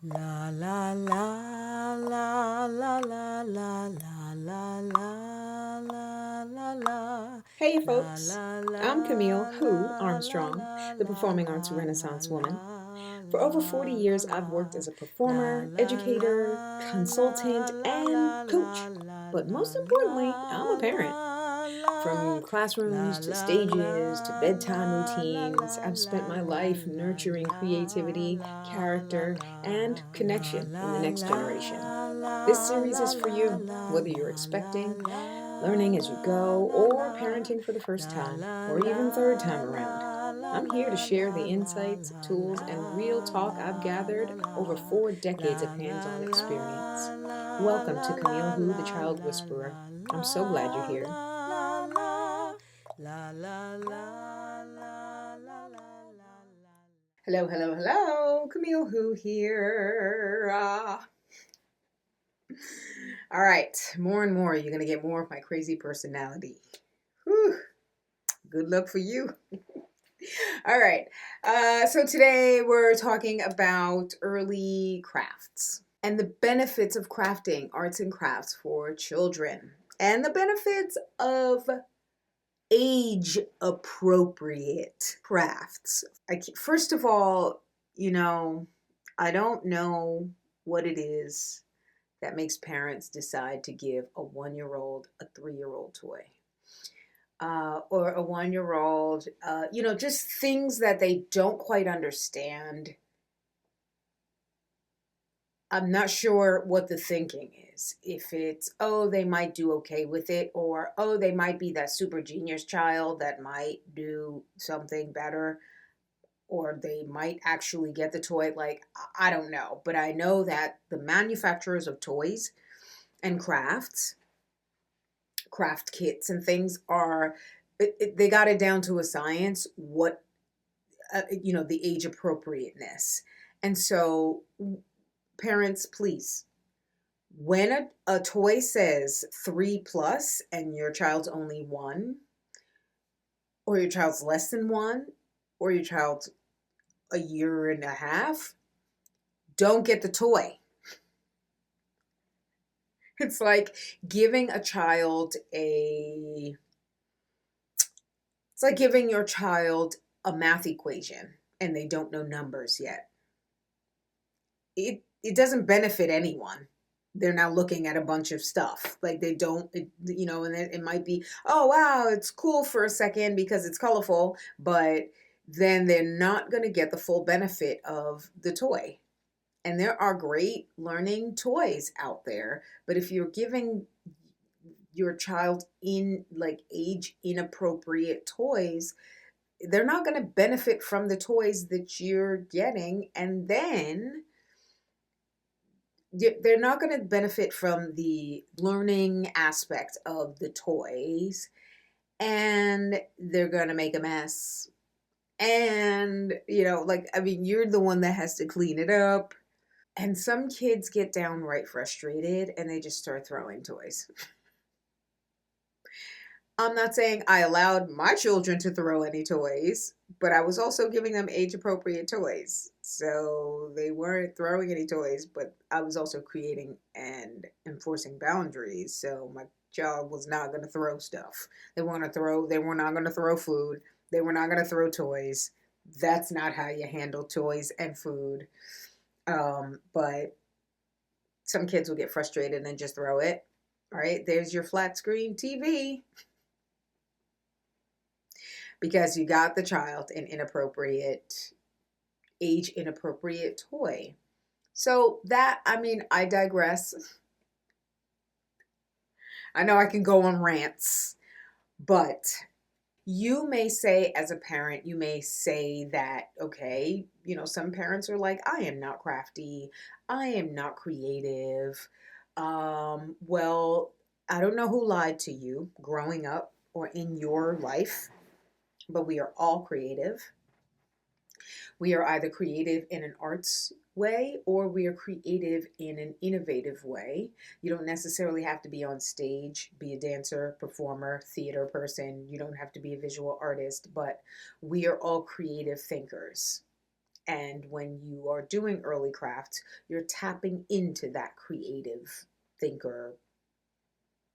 La la la la la la la la la la la la. Hey La folks, la la I'm Camille Who la la Armstrong, la the la Performing Arts la la Renaissance woman. For over 40 la years, I've worked la as a la performer, la educator, la consultant, la and la coach. la But most la importantly, I'm a la parent. From la classrooms to la stages to la bedtime la la routines, la I've spent la my la life la nurturing creativity, la la character, and la connection in the la next generation. la This la series la is for la you, la whether you're la la expecting, la learning as you go, la or la parenting for the first la time, la or even third time la around. la I'm here to la share la the insights, la tools, and real talk I've gathered over 4 decades of la la hands-on experience. la la Welcome to la Camille la Who, the la Child la Whisperer. la I'm so glad you're la here. la la la la la la la la. Hello, hello, hello. Camille Who here. All right, more and more, you're going to get more of my crazy personality. Whew. Good luck for you. All right. So today we're talking about early crafts and the benefits of crafting arts and crafts for children and the benefits of age appropriate crafts. First of all, I don't know what it is that makes parents decide to give a 1-year-old a 3-year-old toy. Or a 1-year-old, just things that they don't quite understand. I'm not sure what the thinking is. If it's, oh, they might do okay with it, or, oh, they might be that super genius child that might do something better, or they might actually get the toy. Like, I don't know. But I know that the manufacturers of toys and craft kits and things they got it down to a science, the age appropriateness. And so parents, please, when a toy says 3+ and your child's only 1, or your child's less than 1, or your child's a year and a half, don't get the toy. It's like giving a child it's like giving your child a math equation and they don't know numbers yet. It doesn't benefit anyone. They're now looking at a bunch of stuff. Like they don't, and it might be, oh, wow, it's cool for a second because it's colorful, but then they're not going to get the full benefit of the toy. And there are great learning toys out there, but if you're giving your child in like age inappropriate toys, they're not going to benefit from the toys that you're getting, and then they're not going to benefit from the learning aspect of the toys, and they're going to make a mess. And you're the one that has to clean it up. And some kids get downright frustrated and they just start throwing toys. I'm not saying I allowed my children to throw any toys, but I was also giving them age appropriate toys. So they weren't throwing any toys, but I was also creating and enforcing boundaries. So my child was not going to throw stuff. They were not going to throw food. They were not going to throw toys. That's not how you handle toys and food. But some kids will get frustrated and just throw it. All right, there's your flat screen TV. Because you got the child an age inappropriate toy. So I digress. I know I can go on rants, but you may say, as a parent, you may say that, okay, some parents are like, I am not crafty. I am not creative. Well, I don't know who lied to you growing up or in your life, but we are all creative. We are either creative in an arts way or we are creative in an innovative way. You don't necessarily have to be on stage, be a dancer, performer, theater person. You don't have to be a visual artist, but we are all creative thinkers. And when you are doing early crafts, you're tapping into that creative thinker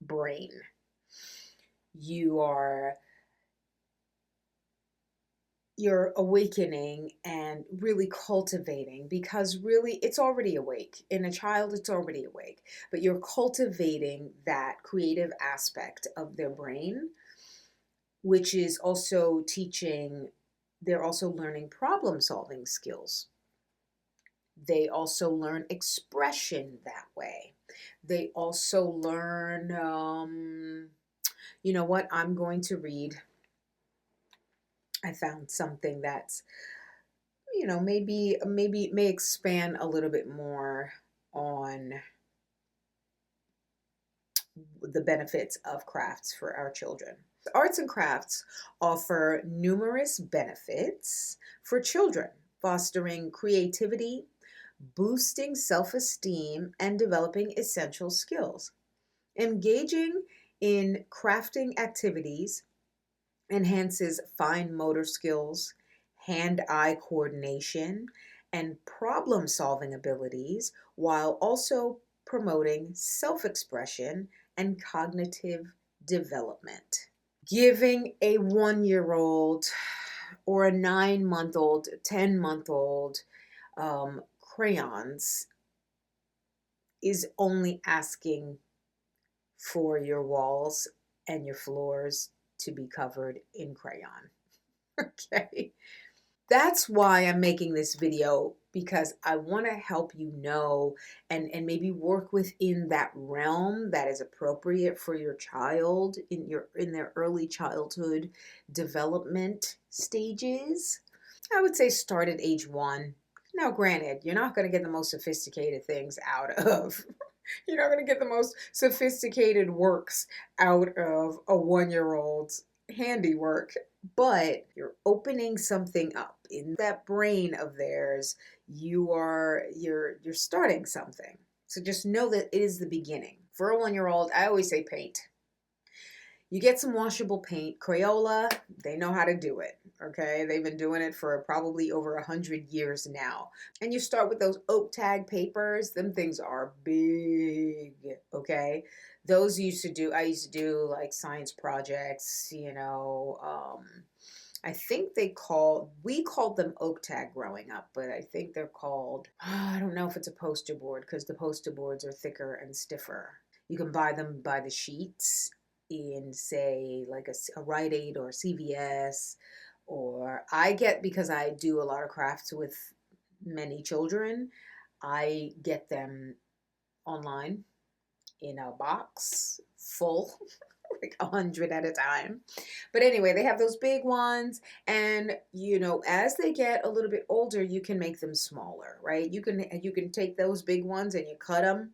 brain. You're awakening and really cultivating, because really it's already awake. In a child, it's already awake, but you're cultivating that creative aspect of their brain, which is also they're also learning problem solving skills. They also learn expression that way. They also learn, you know what? I'm going to read. I found something that's, maybe may expand a little bit more on the benefits of crafts for our children. Arts and crafts offer numerous benefits for children, fostering creativity, boosting self-esteem, and developing essential skills. Engaging in crafting activities enhances fine motor skills, hand-eye coordination, and problem-solving abilities, while also promoting self-expression and cognitive development. Giving a 1-year-old or a 9-month-old, 10-month-old crayons is only asking for your walls and your floors to be covered in crayon. Okay. That's why I'm making this video, because I want to help you know and maybe work within that realm that is appropriate for your child in their early childhood development stages. I would say start at age 1. Now, granted, you're not going to get the most sophisticated things out of you're not going to get the most sophisticated works out of a 1-year-old's handiwork, but you're opening something up in that brain of theirs. You're starting something. So just know that it is the beginning. For a 1-year-old, I always say paint. You get some washable paint. Crayola, they know how to do it, okay? They've been doing it for probably over 100 years now. And you start with those oak tag papers. Them things are big, okay? I used to do like science projects, I think we called them oak tag growing up, but I think they're called, I don't know if it's a poster board, because the poster boards are thicker and stiffer. You can buy them by the sheets in, say, like a Rite Aid or CVS, or because I do a lot of crafts with many children, I get them online in a box full, like 100 at a time. But anyway, they have those big ones, and as they get a little bit older, you can make them smaller, right? You can take those big ones and you cut them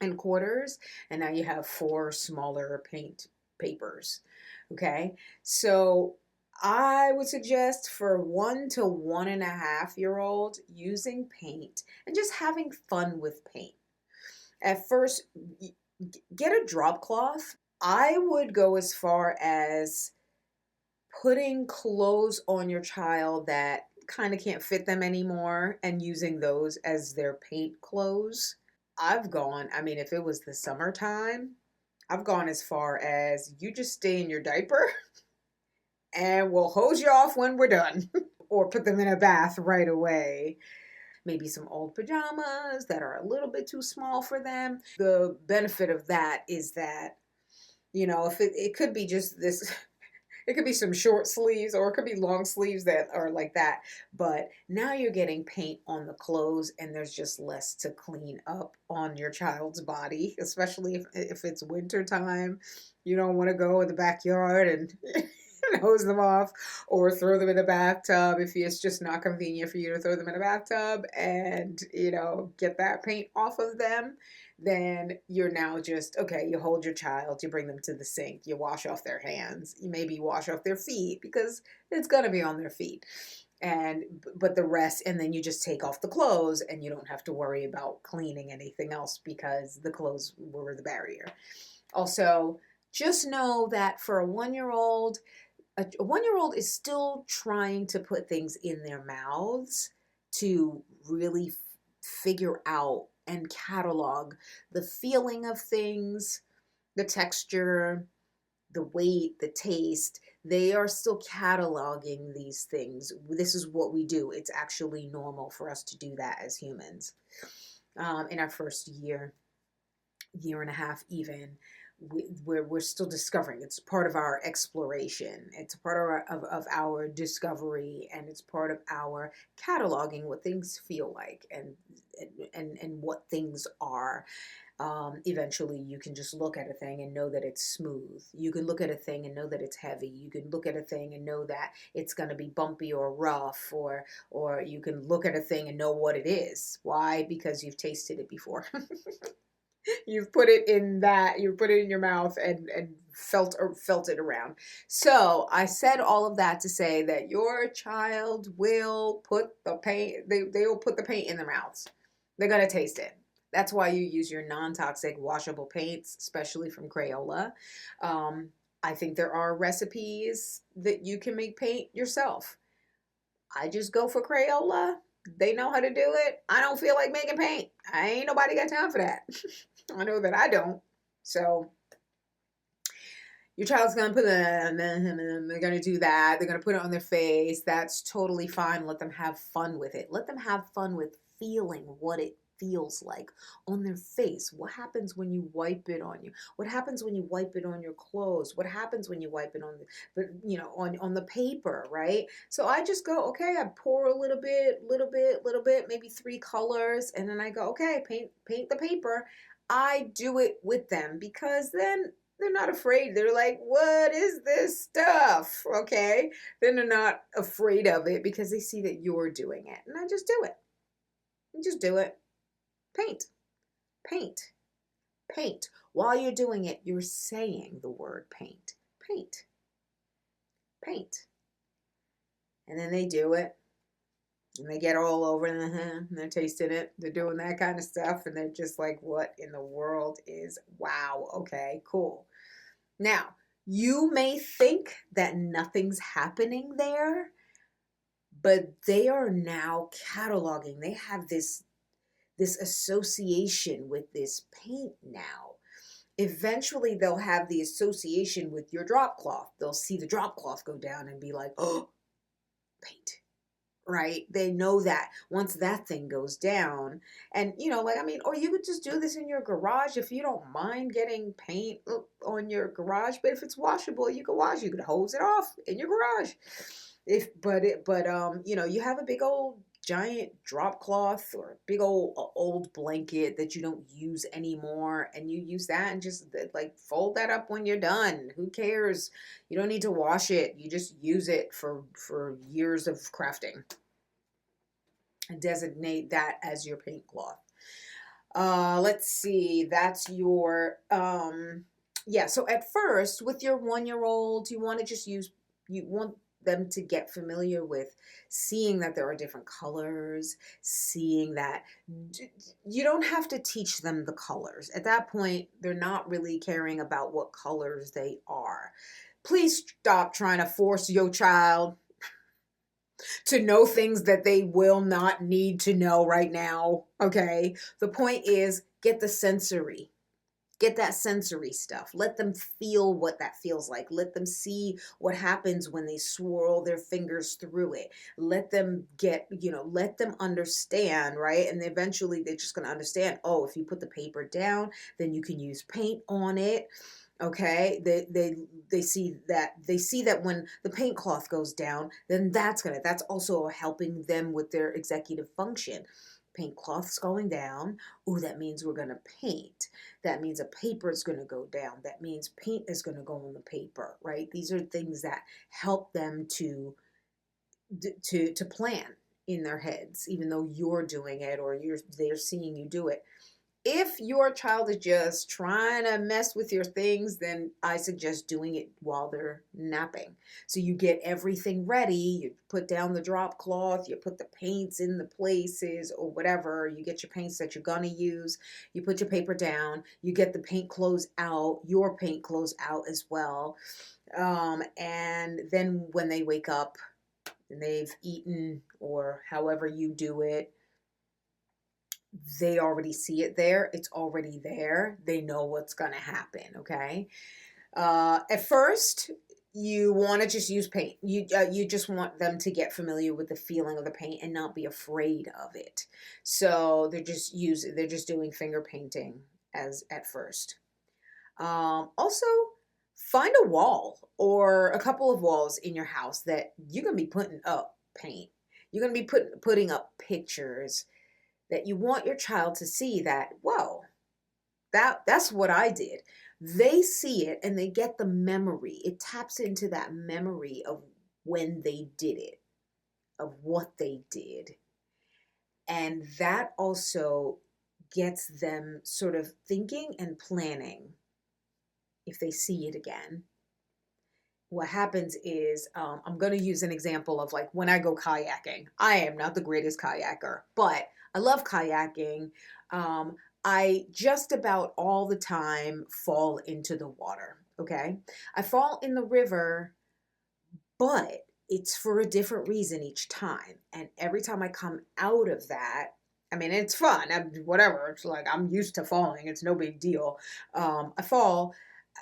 in quarters, and now you have 4 smaller paint papers. Okay, so I would suggest for 1 to 1.5-year-old using paint and just having fun with paint. At first, get a drop cloth. I would go as far as putting clothes on your child that kind of can't fit them anymore and using those as their paint clothes. If it was the summertime, I've gone as far as you just stay in your diaper and we'll hose you off when we're done or put them in a bath right away. Maybe some old pajamas that are a little bit too small for them. The benefit of that is that, if it could be just this, it could be some short sleeves or it could be long sleeves that are like that. But now you're getting paint on the clothes and there's just less to clean up on your child's body, especially if it's winter time. You don't want to go in the backyard and hose them off or throw them in the bathtub if it's just not convenient for you to throw them in a bathtub and, get that paint off of them. Then you're now just, okay, you hold your child, you bring them to the sink, you wash off their hands, you maybe wash off their feet because it's going to be on their feet. But the rest, and then you just take off the clothes and you don't have to worry about cleaning anything else because the clothes were the barrier. Also, just know that for a 1-year-old, a 1-year-old is still trying to put things in their mouths to really figure out and catalog the feeling of things, the texture, the weight, the taste. They are still cataloging these things. This is what we do. It's actually normal for us to do that as humans. In our first year, year and a half, even, we're still discovering. It's part of our exploration. It's part of our discovery, and it's part of our cataloging what things feel like, and what things are. Eventually you can just look at a thing and know that it's smooth. You can look at a thing and know that it's heavy. You can look at a thing and know that it's going to be bumpy or rough, or you can look at a thing and know what it is. Why? Because you've tasted it before. You've put it in your mouth and felt it around. So I said all of that to say that your child will put the paint, they will put the paint in their mouths. They're going to taste it. That's why you use your non-toxic washable paints, especially from Crayola. I think there are recipes that you can make paint yourself. I just go for Crayola. They know how to do it. I don't feel like making paint. I ain't nobody got time for that. I know that I don't. So your child's going to put they're going to do that. They're going to put it on their face. That's totally fine. Let them have fun with it. Let them have fun with feeling what it feels like on their face. What happens when you wipe it on you? What happens when you wipe it on your clothes? What happens when you wipe it on on the paper, right? So I just go, okay, I pour a little bit, maybe 3 colors, and then I go, okay, paint the paper. I do it with them because then they're not afraid. They're like, what is this stuff? Okay. Then they're not afraid of it because they see that you're doing it. And I just do it. You just do it. Paint, paint, paint. While you're doing it, you're saying the word paint, paint, paint. And then they do it. And they get all over it, and they're tasting it. They're doing that kind of stuff. And they're just like, what in the world is, wow, okay, cool. Now, you may think that nothing's happening there, but they are now cataloging. They have this association with this paint now. Eventually, they'll have the association with your drop cloth. They'll see the drop cloth go down and be like, oh, paint. Right? They know that once that thing goes down, and or you could just do this in your garage if you don't mind getting paint on your garage. But if it's washable, you can wash. You can hose it off in your garage. You have a big old giant drop cloth or a big old blanket that you don't use anymore, and you use that and just like fold that up when you're done. Who cares? You don't need to wash it. You just use it for years of crafting, and designate that as your paint cloth. Let's see, that's your so at first with your 1-year-old, you want them to get familiar with seeing that there are different colors, seeing that you don't have to teach them the colors. At that point, they're not really caring about what colors they are. Please stop trying to force your child to know things that they will not need to know right now, okay? The point is, get the sensory. Get that sensory stuff. Let them feel what that feels like. Let them see what happens when they swirl their fingers through it. Let them let them understand, right? And eventually they're just going to understand, oh, if you put the paper down, then you can use paint on it. Okay, they see that when the paint cloth goes down, then that's also helping them with their executive function. Paint cloth's going down. Oh, that means we're going to paint. That means a paper is going to go down. That means paint is going to go on the paper, right? These are things that help them to plan in their heads, even though you're doing it or they're seeing you do it. If your child is just trying to mess with your things, then I suggest doing it while they're napping. So you get everything ready, you put down the drop cloth, you put the paints in the places or whatever, you get your paints that you're gonna use, you put your paper down, you get the paint clothes out, your paint clothes out as well. And then when they wake up and they've eaten or however you do it, they already see it there. It's already there. They know what's going to happen. Okay. At first, you want to just use paint. You just want them to get familiar with the feeling of the paint and not be afraid of it. So they're just doing finger painting as at first. Also, find a wall or a couple of walls in your house that you're gonna be putting up paint. You're gonna be putting up pictures that you want your child to see that, whoa, that's what I did. They see it and they get the memory. It taps into that memory of when they did it, of what they did. And that also gets them sort of thinking and planning if they see it again. What happens is, I'm going to use an example of like when I go kayaking. I am not the greatest kayaker, but I love kayaking. I just about all the time fall into the water. Okay. I fall in the river, but it's for a different reason each time. And every time I come out of that, I mean, it's fun. Whatever. It's like I'm used to falling. It's no big deal. I fall,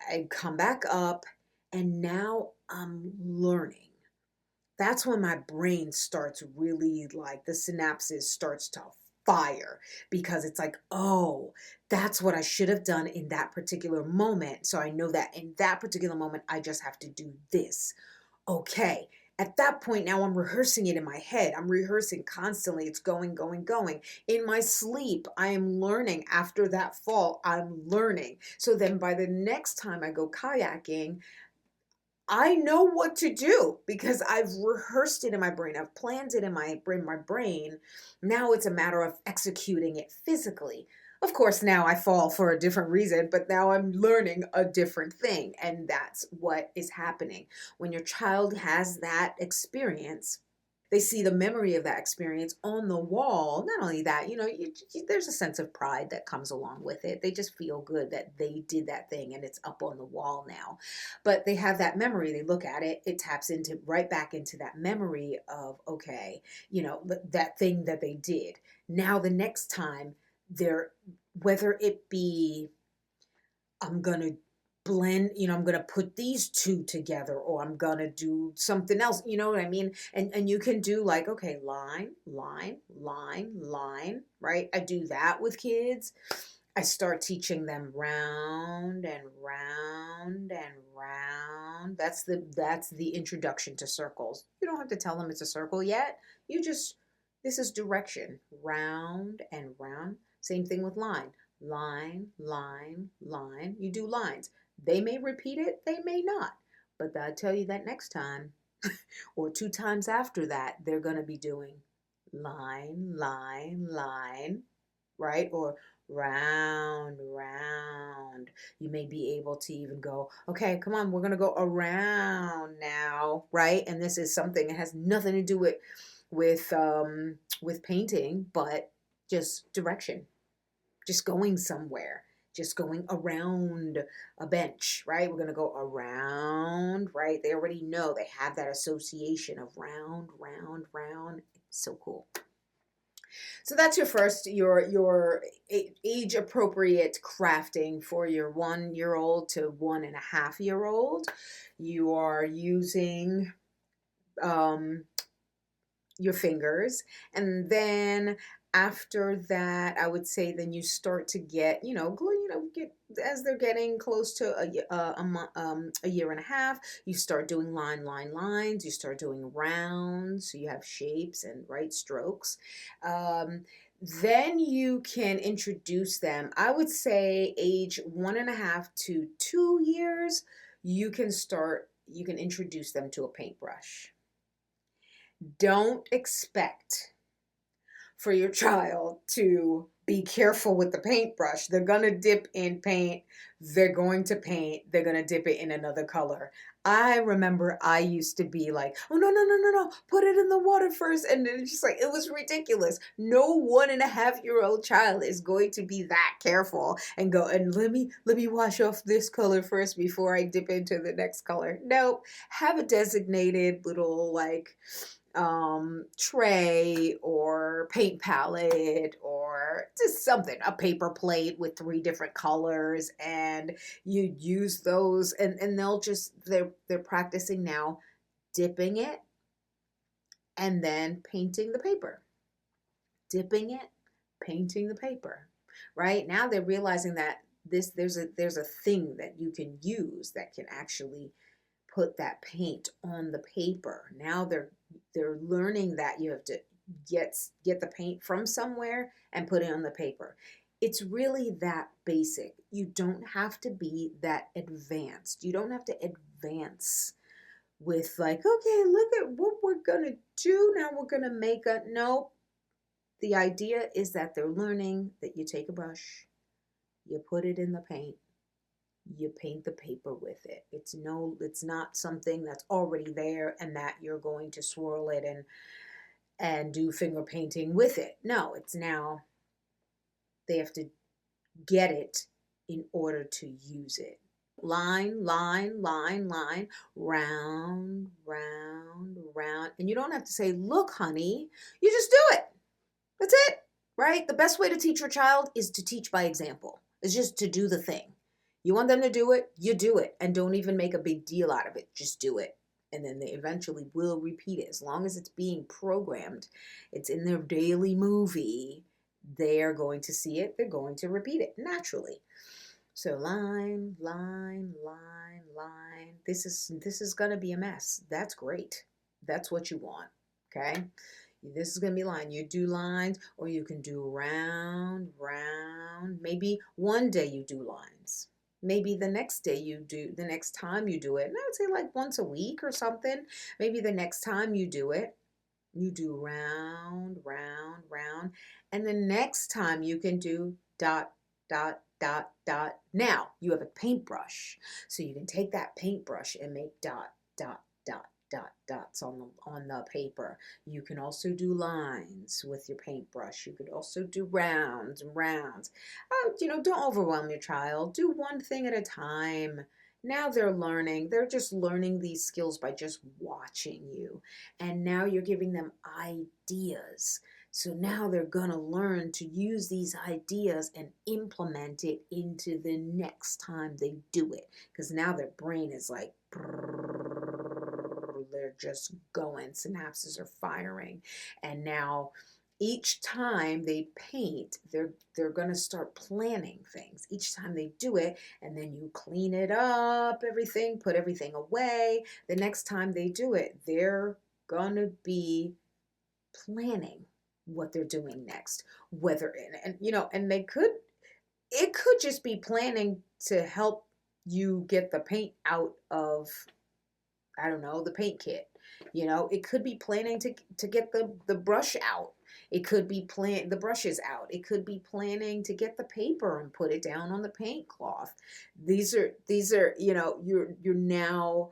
I come back up, and now I'm learning. That's when my brain starts really like the synapses starts to fire because it's like, oh, that's what I should have done in that particular moment. So I know that in that particular moment, I just have to do this. Okay. At that point, now I'm rehearsing it in my head. I'm rehearsing constantly. It's going, going, going. In my sleep, I am learning. After that fall, I'm learning. So then by the next time I go kayaking, I know what to do because I've rehearsed it in my brain. I've planned it in my brain. Now it's a matter of executing it physically. Of course, now I fall for a different reason, but now I'm learning a different thing. And that's what is happening. When your child has that experience, they see the memory of that experience on the wall. Not only that, there's a sense of pride that comes along with it. They just feel good that they did that thing and it's up on the wall now. But they have that memory. They look at it, it taps into right back into that memory of, okay, that thing that they did. Now the next time they're, whether it be, I'm going to blend, I'm going to put these two together, or I'm going to do something else. You know what I mean? And you can do like, okay, line, line, line, line, right? I do that with kids. I start teaching them round and round and round. That's the introduction to circles. You don't have to tell them it's a circle yet. This is direction. Round and round. Same thing with line. Line, line, line. You do lines. They may repeat it, they may not. But I'll tell you that next time or 2 times after that, they're going to be doing line, line, line, right? Or round, round. You may be able to even go, okay, come on, we're going to go around now, right? And this is something that has nothing to do with painting, but just direction, just going somewhere, just going around a bench, right? We're going to go around, right? They already know. They have that association of round, round, round. It's so cool. So that's your age appropriate crafting for your 1-year-old to 1.5-year-old. You are using your fingers, and then after that, I would say then you start to get, get as they're getting close to a year and a half, you start doing lines, you start doing rounds, so you have shapes and right strokes. Then you can introduce them. I would say age 1.5 to 2 years, you can introduce them to a paintbrush. Don't expect for your child to be careful with the paintbrush. They're going to dip in paint. They're going to paint. They're going to dip it in another color. I remember I used to be like, oh, no, no, no, no, no, put it in the water first. And it's just like, it was ridiculous. No 1.5-year-old child is going to be that careful and go, and let me wash off this color first before I dip into the next color. Nope. Have a designated little like tray or paint palette or just something, a paper plate with 3 different colors, and you use those, and they'll just, they're practicing now dipping it and then painting the paper, dipping it, painting the paper. Right now they're realizing that there's a thing that you can use that can actually put that paint on the paper. Now they're learning that you have to get the paint from somewhere and put it on the paper. It's really that basic. You don't have to be that advanced. You don't have to advance with like, okay, look at what we're gonna do. Now we're gonna make a, no. The idea is that they're learning that you take a brush, you put it in the paint, you paint the paper with it. It's not something that's already there and that you're going to swirl it and do finger painting with it. No, it's now they have to get it in order to use it. Line, line, line, line, round, round, round. And you don't have to say, look, honey, you just do it. That's it, right? The best way to teach your child is to teach by example. It's just to do the thing. You want them to do it, you do it. And don't even make a big deal out of it. Just do it. And then they eventually will repeat it. As long as it's being programmed, it's in their daily movie, they're going to see it, they're going to repeat it naturally. So line, line, line, line. This is going to be a mess. That's great. That's what you want, okay? This is going to be line. You do lines, or you can do round, round. Maybe one day you do lines. Maybe the next day the next time you do it, and I would say like once a week or something. Maybe the next time you do it, you do round, round, round. And the next time you can do dot, dot, dot, dot. Now you have a paintbrush. So you can take that paintbrush and make dot, dot, dot, dots on the paper. You can also do lines with your paintbrush. You could also do rounds and rounds. Don't overwhelm your child. Do one thing at a time. Now they're learning. They're just learning these skills by just watching you. And now you're giving them ideas. So now they're going to learn to use these ideas and implement it into the next time they do it. Because now their brain is like, they're just going, synapses are firing. And now each time they paint, they're going to start planning things each time they do it. And then you clean it up, everything, put everything away. The next time they do it, they're going to be planning what they're doing next. Whether, and it could just be planning to help you get the paint out of, I don't know, the paint kit. It could be planning to get the brush out. It could be the brushes out. It could be planning to get the paper and put it down on the paint cloth. These are you're now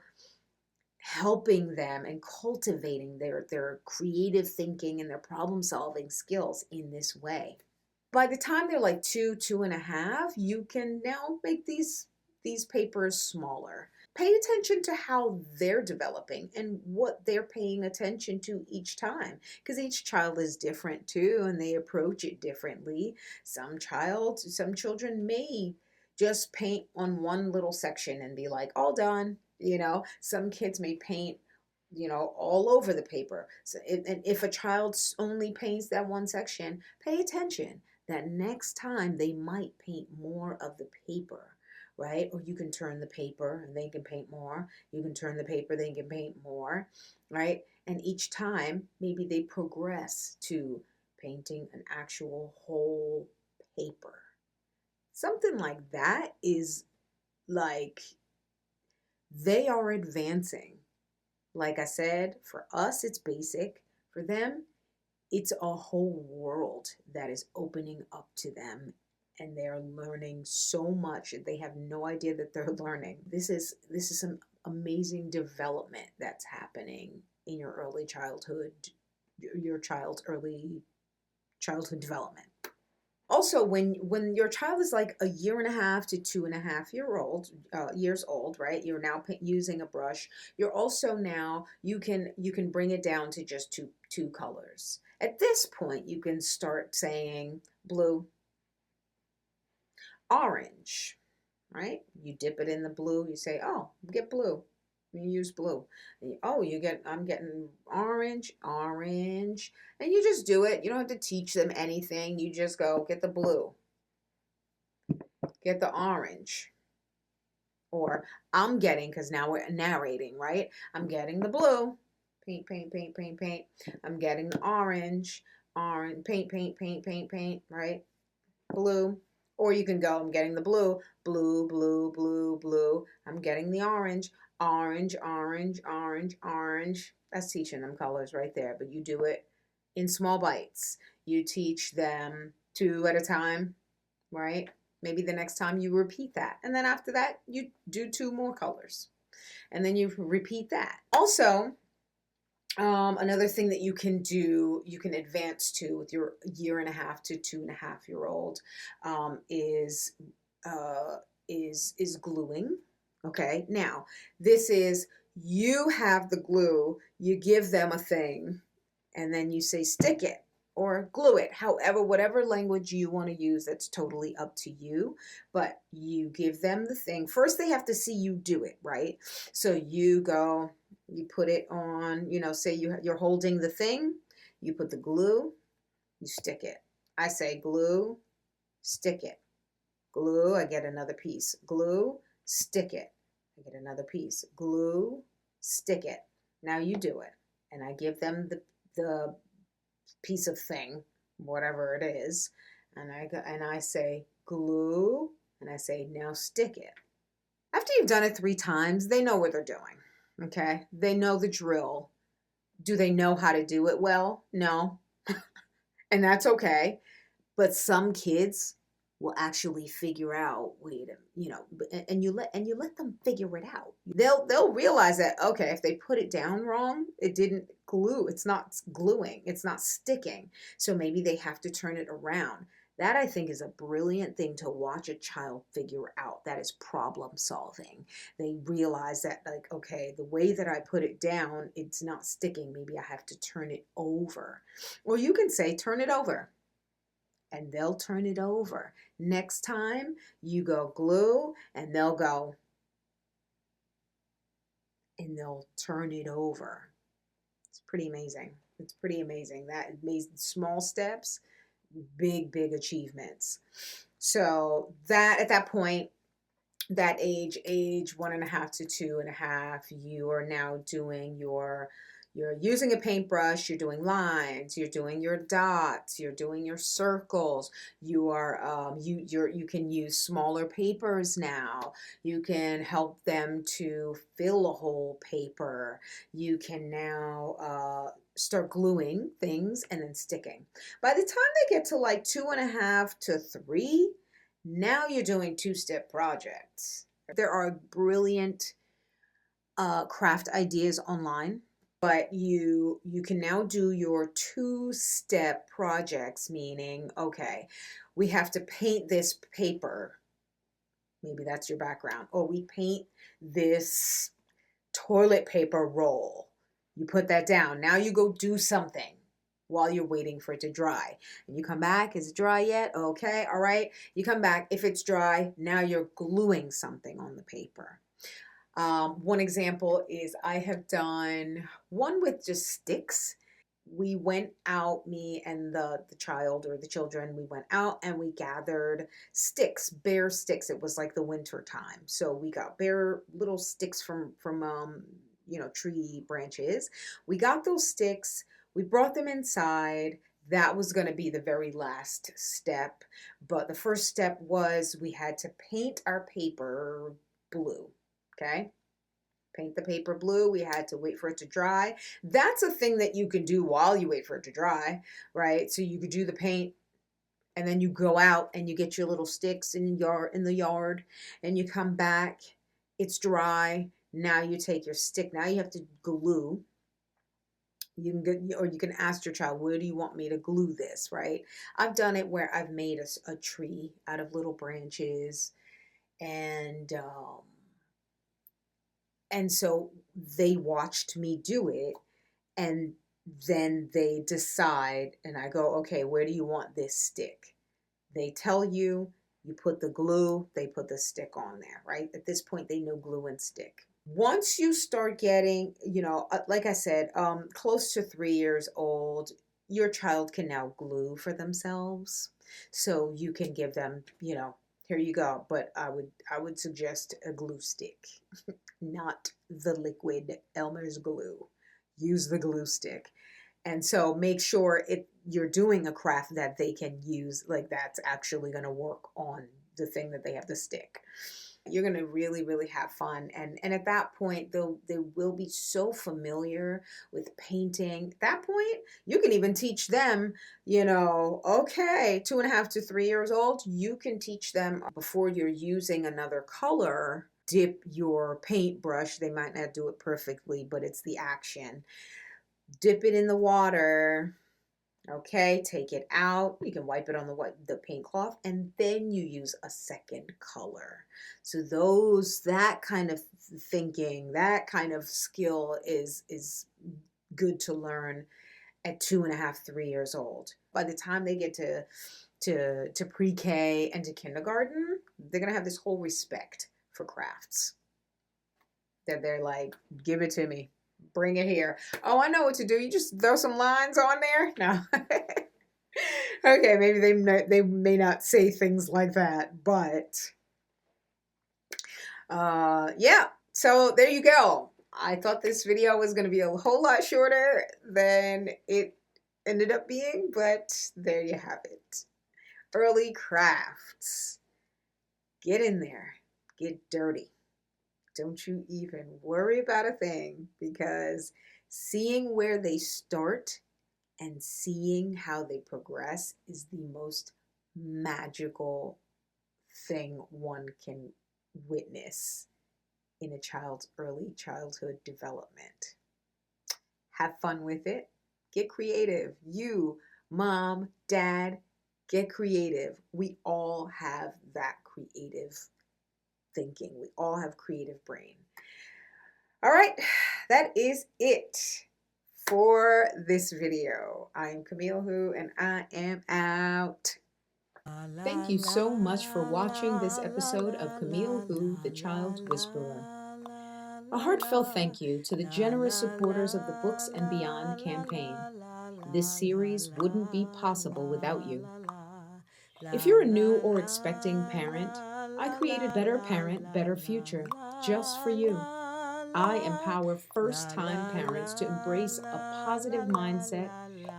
helping them and cultivating their creative thinking and their problem solving skills in this way. By the time they're like 2.5, you can now make these papers smaller. Pay attention to how they're developing and what they're paying attention to each time, because each child is different too, and they approach it differently. Some children may just paint on one little section and be like, all done. Some kids may paint all over the paper. So and if a child only paints that one section, pay attention that next time they might paint more of the paper. Right? Or you can turn the paper and they can paint more. You can turn the paper, they can paint more, right? And each time, maybe they progress to painting an actual whole paper. Something like that is like they are advancing. Like I said, for us, it's basic. For them, it's a whole world that is opening up to them, and they're learning so much. They have no idea that they're learning. This is some amazing development that's happening in your early childhood, your child's early childhood development. Also, when your child is like a year and a half to 2.5 years old, right? You're now using a brush. You're also now you can bring it down to just two colors. At this point, you can start saying blue, orange, right? You dip it in the blue. You say, oh, get blue. You use blue. Oh, I'm getting orange, orange. And you just do it. You don't have to teach them anything. You just go, get the blue, get the orange. Or I'm getting, because now we're narrating, right? I'm getting the blue, paint, paint, paint, paint, paint. I'm getting the orange, orange, paint, paint, paint, paint, paint, right? Blue. Or you can go, I'm getting the blue, blue, blue, blue, blue. I'm getting the orange, orange, orange, orange, orange. That's teaching them colors right there. But you do it in small bites. You teach them 2 at a time, right? Maybe the next time you repeat that. And then after that, you do 2 more colors. And then you repeat that. Also, another thing that you can do, you can advance to with your year and a half to 2.5-year-old, is gluing. Okay, now this is, you have the glue, you give them a thing, and then you say stick it or glue it. However, whatever language you want to use, that's totally up to you. But you give them the thing. First, they have to see you do it, right? So you go, you put it on, say you're holding the thing, you put the glue, you stick it. I say glue, stick it. Glue, I get another piece. Glue, stick it. I get another piece. Glue, stick it. Now you do it. And I give them the piece of thing, whatever it is, and I say glue, and I say now stick it. After you've done it 3 times, they know what they're doing. Okay, they know the drill. Do they know how to do it well? No. And that's okay. But some kids will actually figure out, and you let them figure it out. They'll realize that, okay, if they put it down wrong, it didn't glue. It's not gluing. It's not sticking. So maybe they have to turn it around. That, I think, is a brilliant thing to watch a child figure out. That is problem solving. They realize that, like, okay, the way that I put it down, it's not sticking. Maybe I have to turn it over. Or you can say, turn it over. And they'll turn it over. Next time you go glue, and they'll go, and they'll turn it over. It's pretty amazing. It's pretty amazing. That made small steps, big achievements. So that, at that point, that age 1.5 to 2.5, you are now doing you're using a paintbrush, you're doing lines, you're doing your dots, you're doing your circles, you can use smaller papers now. You can help them to fill a whole paper. You can now start gluing things and then sticking. By the time they get to like 2.5 to 3, now you're doing 2-step projects. There are brilliant craft ideas online, but you can now do your 2-step projects, meaning, okay, we have to paint this paper. Maybe that's your background. Or we paint this toilet paper roll. You put that down. Now you go do something while you're waiting for it to dry. And you come back, is it dry yet? Okay, all right. You come back, if it's dry, now you're gluing something on the paper. One example is I have done one with just sticks. We went out, me and the child or the children, we went out and we gathered sticks, bare sticks. It was like the winter time. So we got bare little sticks from tree branches. We got those sticks, we brought them inside. That was going to be the very last step. But the first step was we had to paint our paper blue. Okay. Paint the paper blue. We had to wait for it to dry. That's a thing that you can do while you wait for it to dry, right? So you could do the paint and then you go out and you get your little sticks in the yard and you come back. It's dry. Now you take your stick. Now you have to glue. You can get, or you can ask your child, where do you want me to glue this, right? I've done it where I've made a tree out of little branches, and so they watched me do it, and then they decide, and I go, okay, where do you want this stick? They tell you, you put the glue, they put the stick on there, right? At this point, they know glue and stick. Once you start getting, like I said, close to 3 years old, your child can now glue for themselves. So you can give them, here you go. But I would suggest a glue stick, not the liquid Elmer's glue. Use the glue stick. And so make sure you're doing a craft that they can use, like that's actually going to work on the thing that they have to stick. You're going to really, really have fun. And at that point, they will be so familiar with painting. At that point, you can even teach them, okay, 2.5 to 3 years old, you can teach them before you're using another color, dip your paintbrush. They might not do it perfectly, but it's the action. Dip it in the water. Okay, take it out. You can wipe it on the paint cloth, and then you use a second color. So that kind of thinking, that kind of skill is good to learn at 2.5, 3 years old. By the time they get to pre-K and to kindergarten, they're gonna have this whole respect for crafts. That they're like, give it to me. Bring it here. Oh, I know what to do. You just throw some lines on there. No. Okay, maybe they may not say things like that, but yeah. So there you go. I thought this video was going to be a whole lot shorter than it ended up being, but there you have it. Early crafts. Get in there. Get dirty. Don't you even worry about a thing, because seeing where they start and seeing how they progress is the most magical thing one can witness in a child's early childhood development. Have fun with it. Get creative. You, mom, dad, get creative. We all have that creative thinking. We all have creative brain. All right, that is it for this video. I'm Camille Who, and I am out. Thank you so much for watching this episode of Camille Who, the Child Whisperer. A heartfelt thank you to the generous supporters of the Books and Beyond campaign. This series wouldn't be possible without you. If you're a new or expecting parent, I created Better Parent, Better Future just for you. I empower first-time parents to embrace a positive mindset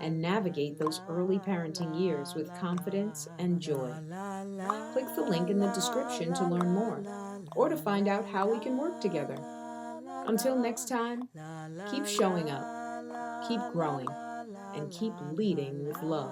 and navigate those early parenting years with confidence and joy. Click the link in the description to learn more or to find out how we can work together. Until next time, keep showing up, keep growing, and keep leading with love.